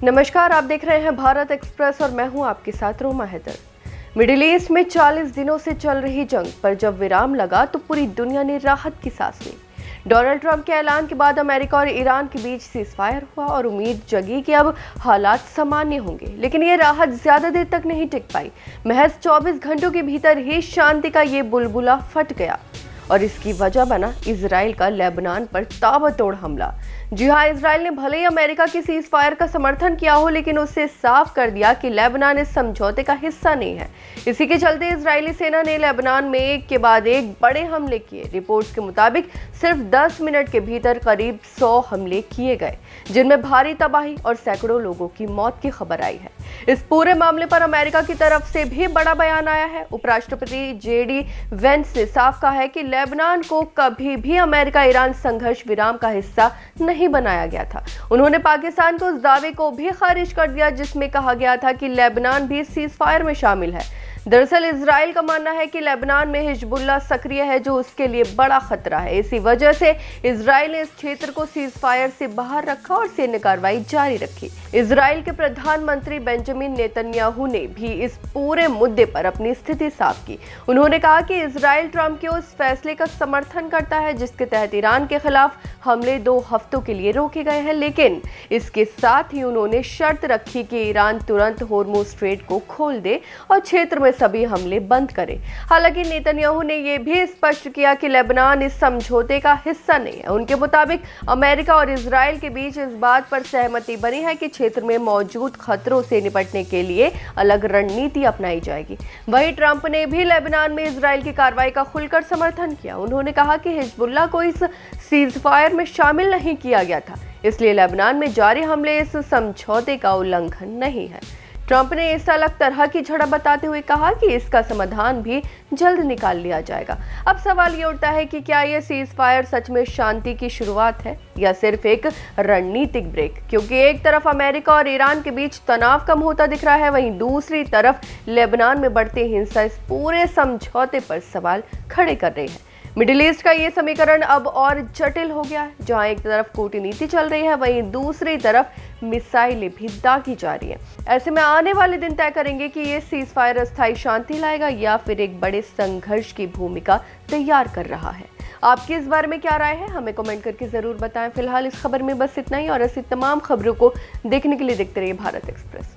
नमस्कार, आप देख रहे हैं भारत एक्सप्रेस और मैं हूं आपके साथ रोमा हैदर। मिडिल ईस्ट में 40 दिनों से चल रही जंग पर जब विराम लगा तो पूरी दुनिया ने राहत की सांस ली। डोनाल्ड ट्रंप के ऐलान के बाद अमेरिका और ईरान के बीच सीजफायर हुआ और उम्मीद जगी कि अब हालात सामान्य होंगे, लेकिन ये राहत ज्यादा देर तक नहीं टिक पाई। महज 24 घंटों के भीतर ही शांति का ये बुलबुला फट गया और इसकी वजह बना इजराइल का लेबनान पर ताबड़तोड़ हमला। जी हां, इजराइल ने भले ही अमेरिका की सीज फायर का समर्थन किया हो, लेकिन उससे साफ कर दिया कि लेबनान इस समझौते का हिस्सा नहीं है। इसी के चलते इजरायली सेना ने लेबनान में एक के बाद एक बड़े हमले किए। रिपोर्ट्स के मुताबिक सिर्फ 10 मिनट के भीतर करीब 100 हमले किए गए, जिनमें भारी तबाही और सैकड़ों लोगों की मौत की खबर आई है। इस पूरे मामले पर अमेरिका की तरफ से भी बड़ा बयान आया है। उपराष्ट्रपति जेडी वेंस ने साफ कहा है कि लेबनान को कभी भी अमेरिका ईरान संघर्ष विराम का हिस्सा नहीं बनाया गया था। उन्होंने पाकिस्तान के उस दावे को भी खारिज कर दिया जिसमें कहा गया था कि लेबनान भी सीजफायर में शामिल है। दरअसल इजराइल का मानना है कि लेबनान में हिजबुल्लाह सक्रिय है, जो उसके लिए बड़ा खतरा है। इसी वजह से इजराइल ने इस क्षेत्र को सीजफायर से बाहर रखा और सैन्य कार्रवाई जारी रखी। इजराइल के प्रधानमंत्री बेंजामिन नेतन्याहू ने भी इस पूरे मुद्दे पर अपनी स्थिति साफ की। उन्होंने कहा कि इजराइल ट्रंप के उस फैसले का समर्थन करता है जिसके तहत ईरान के खिलाफ हमले 2 हफ्तों के लिए रोके गए हैं, लेकिन इसके साथ ही उन्होंने शर्त रखी कि ईरान तुरंत होर्मुज स्ट्रेट को खोल दे और क्षेत्र में सभी हमले बंद करे। हालांकि नेतन्याहू ने यह भी स्पष्ट किया कि लेबनान इस समझौते का हिस्सा नहीं है। उनके मुताबिक अमेरिका और इजराइल के बीच इस बात पर सहमति बनी है कि क्षेत्र में मौजूद खतरों से निपटने के लिए अलग रणनीति अपनाई जाएगी। वहीं ट्रंप ने भी लेबनान में इजराइल की कार्रवाई का खुलकर समर्थन किया। उन्होंने कहा कि हिजबुल्लाह को इस सीजफायर में शामिल नहीं किया गया था, इसलिए लेबनान में जारी हमले इस समझौते का उल्लंघन नहीं है। ट्रंप ने इस अलग तरह की झड़प बताते हुए कहा कि इसका समाधान भी जल्द निकाल लिया जाएगा। अब सवाल ये उठता है कि क्या ये सीजफायर सच में शांति की शुरुआत है या सिर्फ एक रणनीतिक ब्रेक, क्योंकि एक तरफ अमेरिका और ईरान के बीच तनाव कम होता दिख रहा है, वहीं दूसरी तरफ लेबनान में बढ़ती हिंसा इस पूरे समझौते पर सवाल खड़े कर रही है। मिडिल ईस्ट का ये समीकरण अब और जटिल हो गया है, जहां एक तरफ कूटनीति चल रही है, वहीं दूसरी तरफ मिसाइलें भी दागी जा रही हैं। ऐसे में आने वाले दिन तय करेंगे कि ये सीजफायर अस्थायी शांति लाएगा या फिर एक बड़े संघर्ष की भूमिका तैयार कर रहा है। आपकी इस बारे में क्या राय है, हमें कमेंट करके जरूर बताएं। फिलहाल इस खबर में बस इतना ही और ऐसी तमाम खबरों को देखने के लिए देखते रहिए भारत एक्सप्रेस।